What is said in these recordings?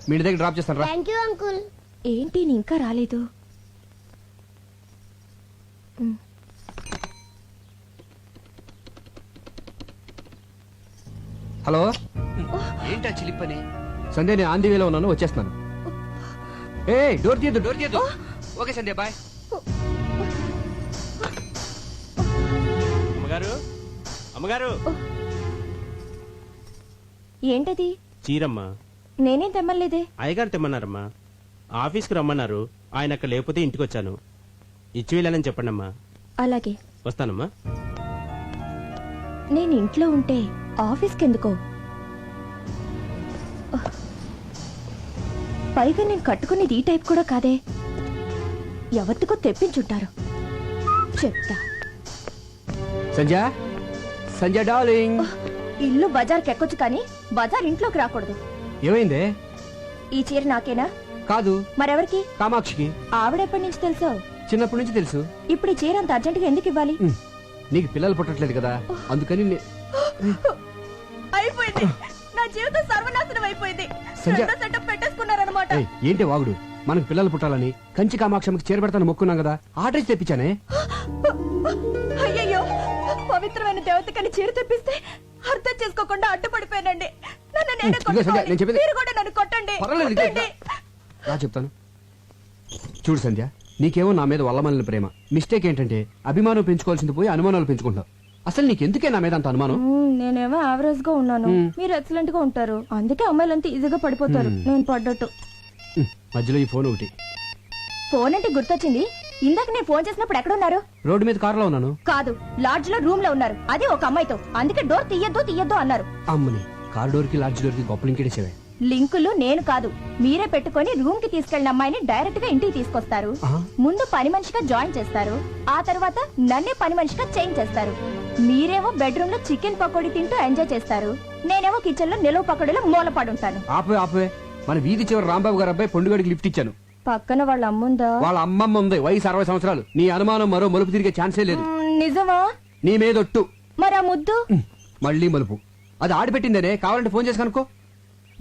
మీ ఇంటి దగ్గర డ్రాప్ చేస్తాను రా. Thank you uncle. ఏంటి నీ ఇంకా రాలేదు? హలో, ఏంటా చిలిపని? సంధ్య నేను ఆంధీ వేలో ఉన్నాను, వచ్చేస్తున్నాను. ఏ డోర్ తీయద్దు. ఓకే సంధ్య, బాయ్. అమ్మగారు ఏంటది? చీరమ్మా. నేనేం తెమ్మలేదే. అయ్యగారు తెమ్మన్నారమ్మా. ఆఫీస్కి రమ్మన్నారు, ఆయన అక్కడ లేకపోతే ఇంటికి వచ్చాను. ఇచ్చి వెళ్ళానని చెప్పండమ్మా. అలాగే వస్తానమ్మా. నేను ఇంట్లో ఉంటే ఆఫీస్కి ఎందుకో? పైగా నేను కట్టుకునేది ఈ టైప్ కూడా కాదే. ఎవరికో తెప్పించుంటారు, చెప్తా. సంధ్య డార్లింగ్. ఇల్లు బజార్కి ఎక్కొచ్చు కానీ బజార్ ఇంట్లోకి రాకూడదు. ఏమైందే? ఈ చీర నాకేనా? కాదు, మరెవరికి? కామాక్షికి. ఆవిడెప్పటి నుంచి తెలుసో? చిన్నప్పటి నుంచి తెలుసు. ఇప్పుడు ఈ చీర అంత అర్జెంటుగా ఎందుకు ఇవ్వాలి? నీకు పిల్లలు పుట్టట్లేదు కదా, అందుకని అయిపోయింది, నా జీవితం సర్వనాశనం అయిపోయింది. సెటప్ పెట్టేసుకున్నారన్నమాట. ఏంటి వాగుడు? మనకు పిల్లలు పుట్టాలని కంచి కామాక్షమికి చీర పెడతాను మొక్కున్నాం కదా, ఆర్డర్ తెప్పించానే. అయ్యయ్యో, పవిత్రమైన దేవతకని చీర తెప్పిస్తే అర్థం చేసుకోకుండా అడ్డుపడిపోయానండి. నన్ను నేనే కొట్టుకోవాలి. మీరు కూడా నన్ను కొట్టండి. రా చెప్తాను. చూడు సంధ్య, నీకేమో నా మీద వల్లమల్లిన ప్రేమ. మిస్టేక్ ఏంటంటే అభిమానం పెంచుకోవాల్సింది పోయి అనుమానాలు పెంచుకుంటావు. అసలు నీకెందుకే నా మీద అంత అనుమానం? నేనేమో యావరేజ్ గా ఉన్నాను, మీరు ఎక్సలెంట్ గా ఉంటారు. అందుకే అమ్మాయిలంతా ఈజీగా పడిపోతారు, నేను పడ్డట్టు. మధ్యలో ఈ ఫోన్ ఒకటి. ఫోన్ అంటే గుర్తొచ్చింది. ఇందాక నేను ఫోన్ చేసినప్పుడు ఎక్కడున్నారు? రోడ్డు మీద కారులో ఉన్నాను. కాదు, లాడ్జ్ లో రూమ్ లో ఉన్నారు, అది ఒక అమ్మాయితో. అందుకే డోర్ తీయద్దు అన్నారు. అమ్మని, కార్ డోర్ కి లాడ్జ్ డోర్ కి గొప్ప లింకేసేవే. లింకులు నేను కాదు, మీరే పెట్టుకొని రూమ్ కి తీసుకెళ్లిన అమ్మాయిని డైరెక్ట్ గా ఇంటికి తీసుకొస్తారు. ముందు పని మనిషిగా జాయిన్ చేస్తారు, ఆ తర్వాత నన్నే పని మనిషిగా చేంజ్ చేస్తారు. మీరేమో బెడ్రూమ్ లో చికెన్ పకోడీ తింటూ ఎంజాయ్ చేస్తారు, నేనేమో కిచెన్ లో నిలువ పకోడీలో మూలపడుంటాను. ఆపే. మన వీధి చివరి రాంబాబు గారు అబ్బాయి పొండుగడికి లిఫ్ట్ ఇచ్చాను. పక్కన వాళ్ళ అమ్ముందా? వాళ్ళ అమ్మమ్మ ఉంది, వయసు 60 సంవత్సరాలు. నీ అనుమానం మరో మలుపు తిరిగే ఛాన్సే లేదు. నిజమా? నీ మీదొట్టు. మరి ఆ ముద్దు? మళ్ళీ మలుపు. అది ఆడిపెట్టిందనే, కావాలంటే ఫోన్ చేసి కనుక్కో.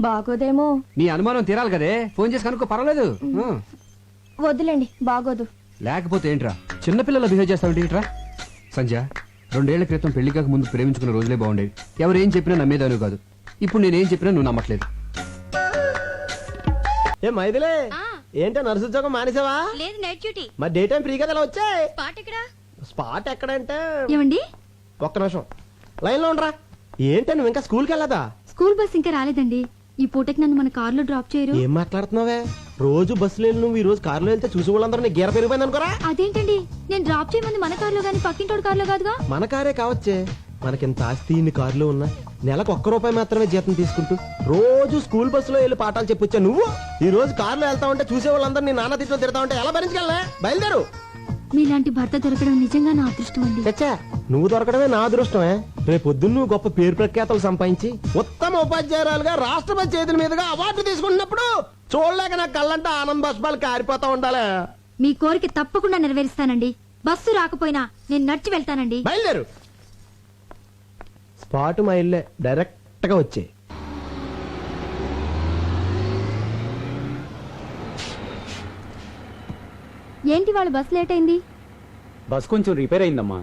బాగోదేమో. నీ అనుమానం తీరాలి కదే, ఫోన్ చేసి కనుక్కో, పర్వాలేదు. వద్దులేండి, బాగోదు. లేకపోతే ఏంట్రా చిన్నపిల్లలు బిహేవ్ చేస్తావు ఏంట్రా? సంధ్య, 2 ఏళ్ల క్రితం పెళ్లి కాక ముందు ప్రేమించుకున్న రోజులే బాగుండేవి. ఎవరేం చెప్పినా నమ్మేదాను కాదు. ఇప్పుడు నేనేం చెప్పినా నువ్వు నమ్మట్లేదు. ఏ మైదిలే, ఏంటో నర్సు ఉద్యోగం మానేసావా? లేదు, నైట్ డ్యూటీ. మరి డే టైం ఫ్రీ కదా, ఎలా వచ్చాయి? స్పాట్ ఎక్కడ? స్పాట్ ఎక్కడంటే ఏమండి, ఒక్క నిమిషం లైన్ లో ఉండరా. ఏంటో నువ్వు ఇంకా స్కూల్కి వెళ్ళదా? స్కూల్ బస్ ఇంకా రాలేదండి. ఈ పూటకి నన్ను మన కార్ లో డ్రాప్ చేయరు. ఏం మాట్లాడుతున్నావే? రోజు బస్సులో వెళ్ళి నువ్వు ఈ రోజు కారులో వెళ్తే చూసి వాళ్ళందరూ నీ గీర పెరిగిపోయింది అనుకోరా. అదేంటండి, నేను డ్రాప్ చేయమంది మన కార్ లో గానీ పక్కింటోడు కార్ లో కాదుగా. మన కారే కావచ్చే, మనకింత ఆస్తి ఇన్ని కారులో ఉన్నా నెలకు ₹1 మాత్రమే జీతం తీసుకుంటూ రోజు స్కూల్ బస్సులో వెళ్ళి పాఠాలు చెప్పొచ్చా నువ్వు? ఈ రోజు కారులో వెళ్తా ఉంటే చూసే వాళ్ళందరూ నీ నాన్న తిట్లో తిడతా ఉంటే ఎలా భరించగలనే? బయలుదేరు. మీలాంటి భర్త దొరకడం నిజంగా నా అదృష్టం అండి. చచ్చా, నువ్వు దొరకడమే నా అదృష్టమే. రేపు పొద్దున్న నువ్వు గొప్ప పేరు ప్రఖ్యాతలు సంపాదించి ఉత్తమ ఉపాధ్యాయురాలుగా రాష్ట్రపతి చేతుల మీదుగా అవార్డు తీసుకున్నప్పుడు చూడలేక నా కళ్ళంటే ఆనంద బాష్పాలు కారిపోతా ఉండాలి. మీ కోరిక తప్పకుండా నెరవేరుస్తానండి. బస్సు రాకపోయినా నేను నడిచి వెళ్తానండి. బయలుదేరు. స్పాట్ మా ఇల్లే, డైరెక్ట్ గా వచ్చే. ఏంటి వాళ్ళ బస్ లేట్ అయింది? బస్ కొంచెం రిపేర్ అయిందమ్మా.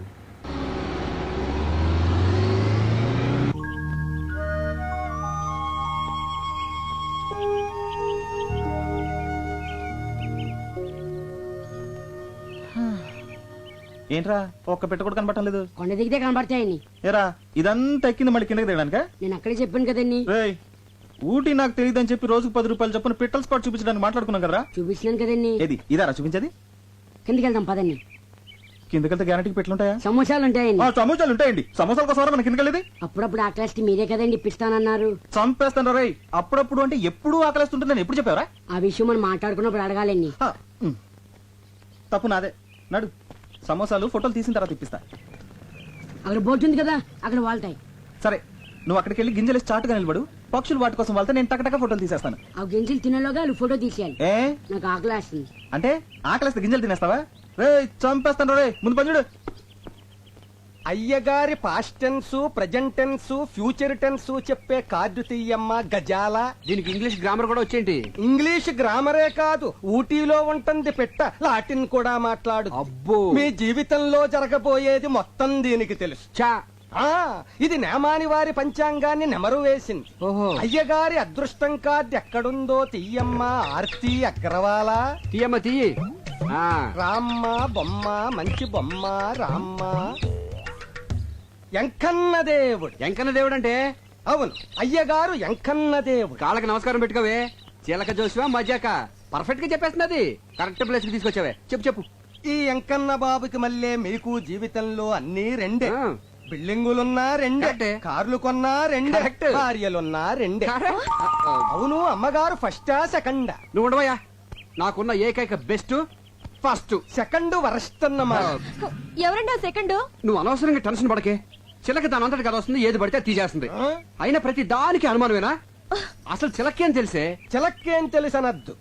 ఏంట్రా ఒక్క పెట్ట కూడా కనబడటం లేదు? కొండ దిగితే కనబడతాయని. ఏరా ఇదంతా ఎక్కింది మళ్ళీ కిందకి దిగడానిక? నేను అక్కడే చెప్పాను కదండి. ఊటీ నాకు తెలియదని చెప్పి రోజుకు ₹10 చొప్పున పిట్టల్ స్పాట్ చూపించడానికి మాట్లాడుకున్నాం కదా. చూపించినాను కదండి. ఏది ఇదారా చూపించేది? కిందకి వెళ్దాం పదండి. కిందకెళ్తే గ్యారంటీకి పెట్లుంటాయా? సమోసాలు ఉంటాయండి. సమోసాలు ఉంటాయండి. సమోసాల కోసం మన కిందకెళ్ళేది. అప్పుడప్పుడు ఆకలిస్తే మీరే కదండి ఇప్పిస్తానన్నారు. చంపేస్తాను రా. అప్పుడప్పుడు అంటే ఎప్పుడు ఆకలిస్తుంటే నేను ఎప్పుడు చెప్పావరా? ఆ విషయం మనం మాట్లాడుకున్నప్పుడు అడగాలండి. తప్పు నాదే. నడు, సమోసాలు ఫోటోలు తీసిన తర్వాత ఇప్పిస్తా. అక్కడ బోర్డు ఉంది కదా, అక్కడ వాళ్తాయి. సరే, నువ్వు అక్కడికి వెళ్ళి గింజలు చాటుగా నిలబడు. పక్షులు వాటి కోసం వెళ్తే నేను టకటక ఫోటోలు తీసేస్తాను. ఆ గింజలు తినేలోగా వాళ్ళు ఫోటో తీసేయాలి. నాకు ఆకలి వేస్తుంది. అంటే ఆకలిస్తే గింజలు తినేస్తావా? రే చంపేస్తాను రే, ముందు పని చూడు. అయ్యగారి past tense present tense future tense చెప్పే కార్డు తీయమ్మ గజాల. దీనికి ఇంగ్లీష్ గ్రామర్ కూడా వచ్చేంటి? ఇంగ్లీష్ గ్రామరే కాదు, ఊటీలో ఉంటుంది పెట్ట, లాటిన్ కూడా మాట్లాడు. అబ్బో. మీ జీవితంలో జరగబోయేది మొత్తం దీనికి తెలుసు. చా. ఆ ఇది నేమాని వారి పంచాంగాన్ని నెమరు వేసింది. ఓహో. అయ్యగారి అదృష్టం కార్డు ఎక్కడుందో తీయమ్మ ఆర్తి అగ్రవాల. తీయమ్మ తీయి. ఆ. రామ్మ బొమ్మ మంచి బొమ్మ రామ్మ. ఎంకన్న దేవుడు. ఎంకన్న దేవుడు అంటే? అవును, అయ్యగారు ఎంకన్న దేవుడు. కాళ్ళకి నమస్కారం పెట్టుకోవే. చిలక జోసివా మజాక పర్ఫెక్ట్ గా చెప్పేస్తున్నది. కరెక్ట్ ప్లేస్ కి తీసుకొచ్చావే. చెప్పు చెప్పు. ఈ ఎంకన్న బాబుకి మళ్ళీ మీకు జీవితంలో అన్ని రెండే. ఆ. బిల్డింగులున్నా రెండే, కరెక్టే. కార్లు కొన్నా రెండే, కరెక్ట్. భార్యలున్నా రెండే. Correct. అవును, అమ్మగారు ఫస్టా సెకండా? నువ్వు ఉండవయ్యా. నాకున్న ఏకైక బెస్ట్ ఫస్ట్. సెకండ్ వరస్ట్ అన్నమాట. ఎవరండి ఆ సెకండ్? నువ్వు అనవసరంగా టెన్షన్ పడకే. చిలక దాని అంతటి కదా వస్తుంది, ఏది పడితే అది తీసేస్తుంది. ఆ? అయినా ప్రతి దానికి అనుమానమేనా? అసలు చిలకేం తెలిసే? చిలక్కేం తెలుసనద్దు.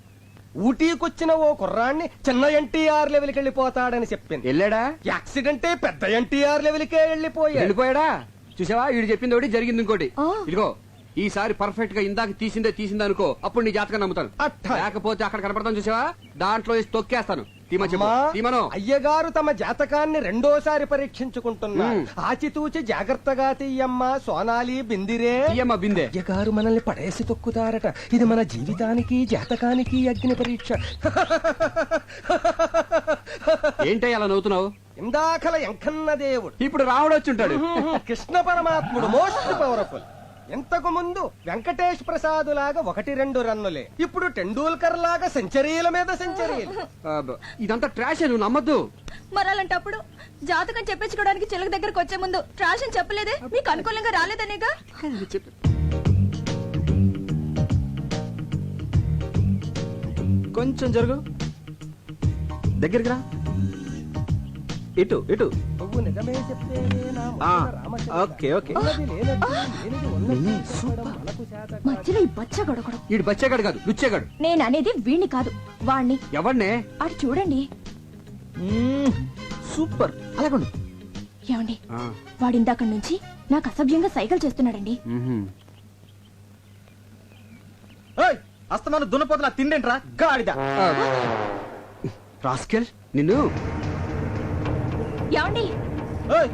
ఊటీకొచ్చిన ఓ కుర్రాన్ని చిన్న ఎన్టీఆర్ లెవెల్కి వెళ్ళిపోతాడని చెప్పింది. వెళ్ళాడా? యాక్సిడెంటే పెద్ద ఎన్టీఆర్ లెవెల్కే వెళ్ళిపోయాడు. వెళ్ళిపోయాడా? చూసావా, వీడు చెప్పింది ఒకటి జరిగింది ఇంకోటి. ఆ. ఇదిగో ఈసారి పర్ఫెక్ట్ గా ఇందాక తీసిందే అనుకో, అప్పుడు నీ జాతకం నమ్ముతాను. అట్టా. లేకపోతే అక్కడ కనపడతాను చూసావా, దాంట్లో వేసి తొక్కేస్తాను. తీమ చెప్పు. అమ్మా, తీమను. అయ్యగారు తమ జాతకాన్ని రెండోసారి పరీక్షించుకుంటున్నారు. ఉమ్. ఆచితూచి జాగ్రత్తగా తీయమ్మ సోనాలి బిందిరే. తీయమ్మ బిందె. అయ్యగారు మనల్ని పడేసి తొక్కుతారట. ఇది మన జీవితానికి జాతకానికి అగ్ని పరీక్ష. ఏంటో అలా నవ్వుతున్నావు? ఇందాకల ఎంకన్న దేవుడు, ఇప్పుడు రావడం వచ్చి ఉంటాడు. కృష్ణ పరమాత్ముడు మోస్ట్ పవర్ఫుల్. ఇంతకు ముందు వెంకటేష్ ప్రసాద్ లాగా 1-2 రన్నులే, ఇప్పుడు టెండూల్కర్ లాగా సెంచరీల మీద సెంచరీలు. ఇదంతా ట్రాష్, నువ్వు నమ్మద్దు. మరి అలాంటప్పుడు జాతకం చెప్పించుకోవడానికి చిలక దగ్గరకు వచ్చే ముందు ట్రాష్ అని చెప్పలేదే? మీకు అనుకూలంగా రాలేదనేగా? కొంచెం జరుగు, దగ్గరికి రా. ఇటు ఇటు. నువ్వు నిజమే చెప్పేవే నా ఆ, ముందర రామచంద్ర. Okay okay. ఉన్నది లేనట్టు, లేనిది ఉన్నట్టు చెప్పడం మనకు చేత కాదు. మధ్యలో ఈ బచ్చగొడకడం. వీడు బచ్చేగాడు కాదు, లుచ్చేగాడు. నేను అనేది వీణ్ణి కాదు, వాణ్ణి. ఎవరినే? అటు చూడండి. సూపర్, అలాగండు. ఏమండి, వాడిందాక నుంచి నాకు అసభ్యంగా సైకిల్ చేస్తున్నాడండి. ఏయ్, అస్తమాను దున్నపోతున్నా తిండేంట్రా గాడిద. రాస్కెల్ నిన్ను. ఏమండి, ఏయ్,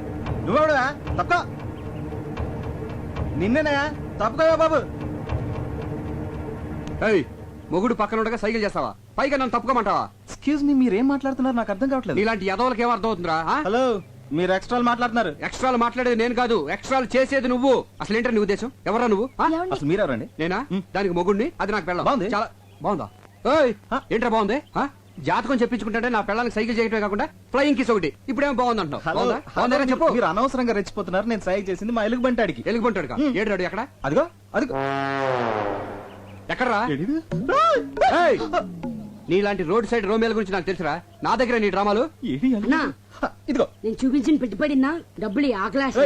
నువ్వెవడా? తప్ప నిన్నేనా? తప్పుకోవా బాబు. ఏయ్, మొగుడు పక్కన ఉండగా సైకిల్ చేస్తావా? పైగా నన్ను తప్పుకోమంటావా? ఎక్స్క్యూజ్ మీ, మీరేం మాట్లాడుతున్నారు నాకు అర్థం కావట్లేదు. నీలాంటి యదవులకి ఏం అర్థం అవుతుందిరా? హలో, మీరు ఎక్స్ట్రాలు మాట్లాడుతున్నారు. ఎక్స్ట్రాలు మాట్లాడేది నేను కాదు, ఎక్స్ట్రాలు చేసేది నువ్వు. అసలు ఏంటో నీ ఉద్దేశం? ఎవరా నువ్వు? ఏమండి? అసలు మీరెవరండి? నేనా? దానికి మొగుడిని, అది నాకు పెళ్ళం. బాగుంది. చాలా బాగుందా? ఏయ్, ఆ? ఏంట్రా బాగుంది? జాతకం చెప్పించుకుంటే నా పెళ్ళానికి సైకిల్ చేయటమే కాకుండా ఫ్లయింగ్ కిస్ ఒకటి. ఇప్పుడేమో బాగుంది అంటావు. హలో, బాగుందా? హలో, బాగుందేనా చెప్పు. మీరు అనవసరంగా రెచ్చిపోతున్నారు. నేను సైకి చేసింది మా ఎలుగు బంటాడికి. ఎలుగుబంటాడు ఏడు ఎక్కడ? అదిగో అదిగో. ఎక్కడరా? ఏడిది? ఏయ్, నీలాంటి రోడ్ సైడ్ రోమేల గురించి నాకు తెలుసురా. నా దగ్గర నీ డ్రామాలు. ఏడి ఎలుగు? అన్నా. హ, ఇదిగో. నేను చూపించిన పెట్టుబడినా డబ్బులు ఆ క్లాస్.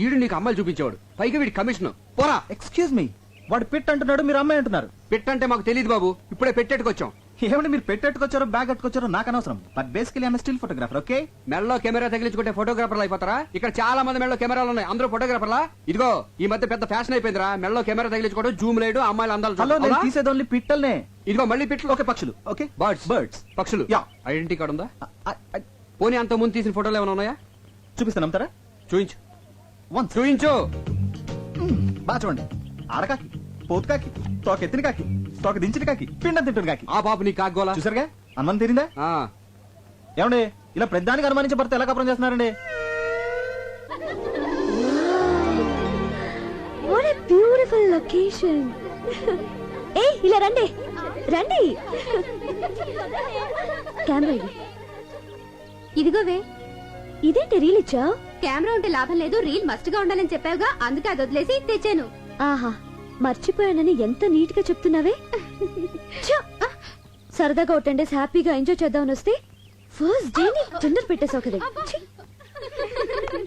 ఈడు నీకు అమ్మాయిలు చూపించేవాడు, పైగా వీడి కమిషన్. పోరా. ఎక్స్క్యూజ్ మీ, వాడు పిట్ అంటున్నాడు, మీరు అమ్మాయి అంటున్నారు. పెట్టంటే మాకు తెలియదు బాబు, ఇప్పుడే పెట్టేట్టుకొచ్చాం. ఏమంటే మీరు పెట్టెట్టుకొచ్చారో బ్యాగ్ కట్టుకొచ్చారో నాకు అనవసరం. But basically I'm still photographer. Okay, మెడలో కెమెరా తగిలించుకుంటే ఫోటోగ్రాఫర్లు అయిపోతారా? ఇక్కడ చాలా మంది మెడలో కెమెరాలు ఉన్నాయి, అందరూ ఫోటోగ్రాఫర్లా? ఇదిగో ఈ మధ్య పెద్ద ఫ్యాషన్ అయిపోయిందిరా, మెడలో కెమెరా తగిలించుకోవడం, జూమ్ లేడు, అమ్మాయిలు అందాలు హలో, చూడడం. నేను అవునా? తీసేది ఓన్లీ పిట్టల్నే. ఇదిగో మళ్ళీ పిట్లు. ఓకే, పక్షులు. Okay, birds. బర్డ్స్. పక్షులు. యా. ఐడెంటిటీ కార్డు ఉందా? పోనీ అంత ముందు తీసిన ఫోటోలు ఏమైనా ఉన్నాయా? చూపిస్తాను, నమ్ముతారా? చూయించు. వన్స్. చూయించు. బాగా చూడండి. ఆడకాకి, పోతు కాకి, తోక ఎత్తిన కాకి, తోక దించిన కాకి, పిండం తింటున్న కాకి. ఆ పాప నీ కాగోలా. చూసారుగా, అనుమానం తీరిందా? ఆ. ఏమండి, ఇలా పెద్దానికి అనుమానించే భర్త ఎలా కపరం చేస్తున్నారండి? What a beautiful location. ఏ ఇలా రండి రండి. కెమెరా ఇదిగోవే. ఇదేంటి రీల్ ఇచ్చా? కెమెరా ఉంటే లాభం లేదు, రీల్ మస్ట్ గా ఉండాలని చెప్పావుగా, అందుకే అది వదిలేసి తెచ్చాను. ఆహా, మర్చిపోయానని ఎంత నీట్ గా చెప్తున్నావే. ఛ! సరదాగా ఒక 10 days హ్యాపీగా ఎంజాయ్ చేద్దామని వస్తే ఫస్ట్ డే ని తొందర పెట్టేసావు కదా. ఛీ!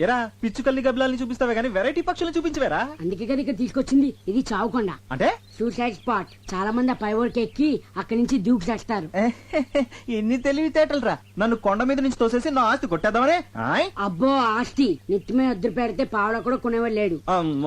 ఎరా పిచ్చు కల్లి గబ్బిలాల్ని చూపిస్తావే కానీ వెరైటీ పక్షుల్ని చూపించవేరా? అందుకే కదా ఇక్కడ తీసుకొచ్చింది. ఇది చావుకొండ, అంటే సూసైడ్ స్పాట్. చాలా మంది ఆ పై వరకు ఎక్కి అక్కడి నుంచి దూకి చేస్తారు. ఎన్ని తెలివితేటలు రా, నన్ను కొండ మీద నుంచి తోసేసి నా ఆస్తి కొట్టేద్దామనే. అబ్బో ఆస్తి నెత్తి మీద వద్దు పెడితే పావడ కూడా కొనేవాడు లేడు.